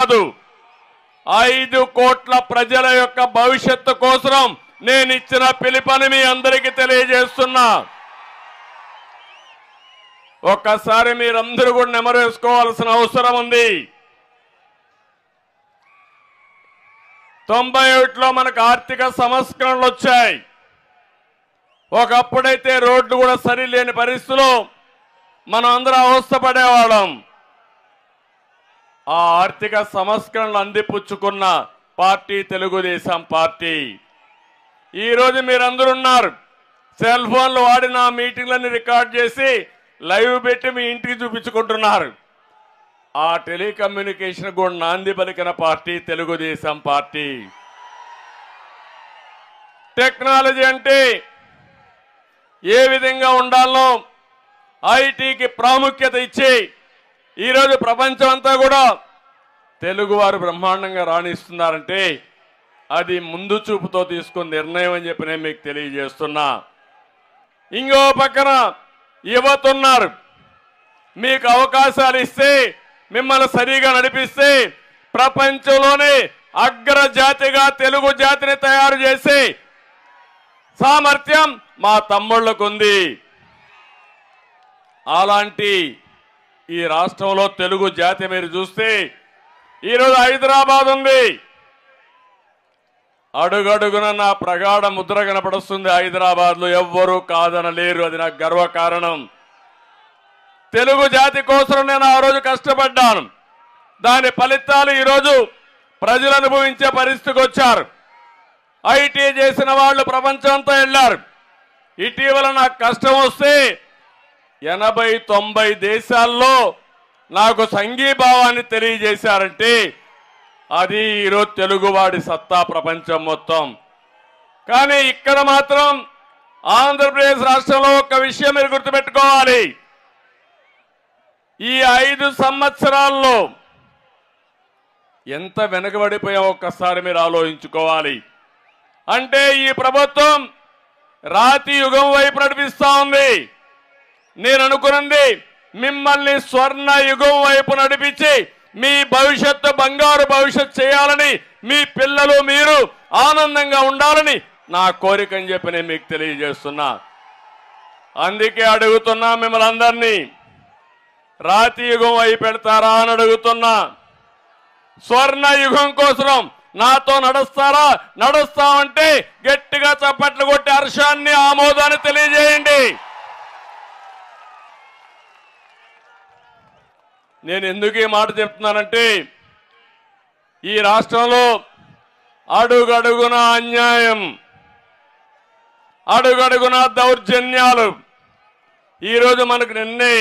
కాదు, 5 కోట్ల ప్రజల యొక్క భవిష్యత్తు కోసం నేను ఇచ్చిన పిలుపుని మీ అందరికీ తెలియజేస్తున్నా. ఒక్కసారి మీరందరూ కూడా నెమరేసుకోవాల్సిన అవసరం ఉంది. 97లో మనకు ఆర్థిక సంస్కరణలు వచ్చాయి. ఒకప్పుడైతే రోడ్లు కూడా సరిలేని పరిస్థితిలో మనం అందరం అవస్థపడేవాళ్ళం. ఆ ఆర్థిక సంస్కరణలు అందిపుచ్చుకున్న పార్టీ తెలుగుదేశం పార్టీ. ఈరోజు మీరందరూ ఉన్నారు, సెల్ ఫోన్లు వాడి నా మీటింగ్లన్నీ రికార్డ్ చేసి లైవ్ పెట్టి మీ ఇంటికి చూపించుకుంటున్నారు. ఆ టెలికమ్యూనికేషన్ కూడా నాంది పలికిన పార్టీ తెలుగుదేశం పార్టీ. టెక్నాలజీ అంటే ఏ విధంగా ఉండాలో ఐటీకి ప్రాముఖ్యత ఇచ్చి ఈరోజు ప్రపంచం అంతా కూడా తెలుగువారు బ్రహ్మాండంగా రాణిస్తున్నారంటే అది ముందు చూపుతో తీసుకున్న నిర్ణయం అని చెప్పి నేను మీకు తెలియజేస్తున్నా. ఇంకో పక్కన యువత ఉన్నారు. మీకు అవకాశాలు ఇస్తే, మిమ్మల్ని సరిగా నడిపిస్తే ప్రపంచంలోనే అగ్రజాతిగా తెలుగు జాతిని తయారు చేసే సామర్థ్యం మా తమ్ముళ్లకు ఉంది. అలాంటి ఈ రాష్ట్రంలో తెలుగు జాతి మీరు చూస్తే ఈరోజు హైదరాబాద్ ఉంది. అడుగడుగున నా ప్రగాఢ ముద్ర కనపడుస్తుంది. హైదరాబాద్ లో ఎవ్వరూ కాదనలేరు. అది నాకు గర్వకారణం. తెలుగు జాతి కోసం నేను ఆ రోజు కష్టపడ్డాను. దాని ఫలితాలు ఈరోజు ప్రజలు అనుభవించే పరిస్థితికి వచ్చారు. ఐటీ చేసిన వాళ్ళు ప్రపంచం అంతా వెళ్ళారు. ఇటీవల నాకు కష్టం వస్తే 80-90 దేశాల్లో నాకు సంఘీభావాన్ని తెలియజేశారంటే అది ఈరోజు తెలుగువాడి సత్తా ప్రపంచం మొత్తం. కానీ ఇక్కడ మాత్రం ఆంధ్రప్రదేశ్ రాష్ట్రంలో ఒక విషయం మీరు గుర్తుపెట్టుకోవాలి. ఈ 5 సంవత్సరాల్లో ఎంత వెనుకబడిపోయామో ఒక్కసారి మీరు ఆలోచించుకోవాలి. అంటే ఈ ప్రభుత్వం రాతి యుగం వైపు నడిపిస్తా ఉంది. నేను అనుకున్నది మిమ్మల్ని స్వర్ణ యుగం వైపు నడిపించి మీ భవిష్యత్తు బంగారు భవిష్యత్తు చేయాలని, మీ పిల్లలు మీరు ఆనందంగా ఉండాలని నా కోరిక అని చెప్పి నేను మీకు తెలియజేస్తున్నా. అందుకే అడుగుతున్నా మిమ్మల్ని అందరినీ, రాతి యుగం వైపు పెడతారా అని అడుగుతున్నా. స్వర్ణ యుగం కోసం నాతో నడుస్తారా? నడుస్తామంటే గట్టిగా చప్పట్లు కొట్టి హర్షాన్ని, ఆమోదాన్ని తెలియజేయండి. నేను ఎందుకు ఈ మాట చెప్తున్నానంటే ఈ రాష్ట్రంలో అడుగడుగున అన్యాయం, అడుగడుగున దౌర్జన్యాలు. ఈరోజు మనకు నిన్నే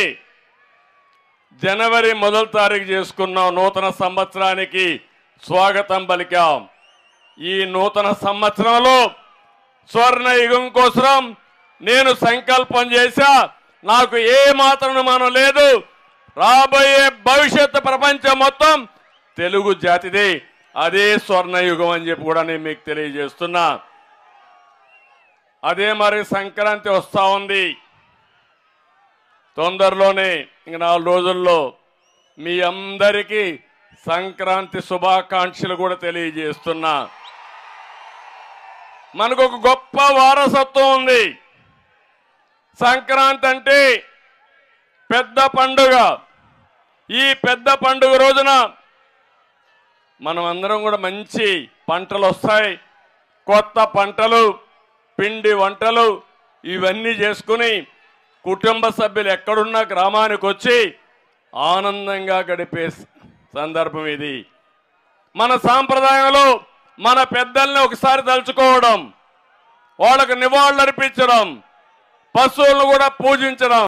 జనవరి 1వ తారీఖు చేసుకున్నాం. నూతన సంవత్సరానికి స్వాగతం పలికాం. ఈ నూతన సంవత్సరంలో స్వర్ణ యుగం కోసం నేను సంకల్పం చేశా. నాకు ఏ మాత్రం మనం లేదు. రాబోయే భవిష్యత్తు ప్రపంచం మొత్తం తెలుగు జాతిదే. అదే స్వర్ణ యుగం అని చెప్పి కూడా నేను మీకు తెలియజేస్తున్నా. అదే మరి సంక్రాంతి వస్తా ఉంది. తొందరలోనే ఇంక 4 రోజుల్లో మీ అందరికీ సంక్రాంతి శుభాకాంక్షలు కూడా తెలియజేస్తున్నా. మనకు ఒక గొప్ప వారసత్వం ఉంది. సంక్రాంతి అంటే పెద్ద పండుగ. ఈ పెద్ద పండుగ రోజున మనం అందరం కూడా మంచి పంటలు వస్తాయి. కొత్త పంటలు, పిండి వంటలు ఇవన్నీ చేసుకుని కుటుంబ సభ్యులు ఎక్కడున్నా గ్రామానికి వచ్చి ఆనందంగా గడిపే సందర్భం ఇది. మన సాంప్రదాయంలో మన పెద్దల్ని ఒకసారి తలుచుకోవడం, వాళ్ళకు నివాళులు అర్పించడం, పశువులను కూడా పూజించడం.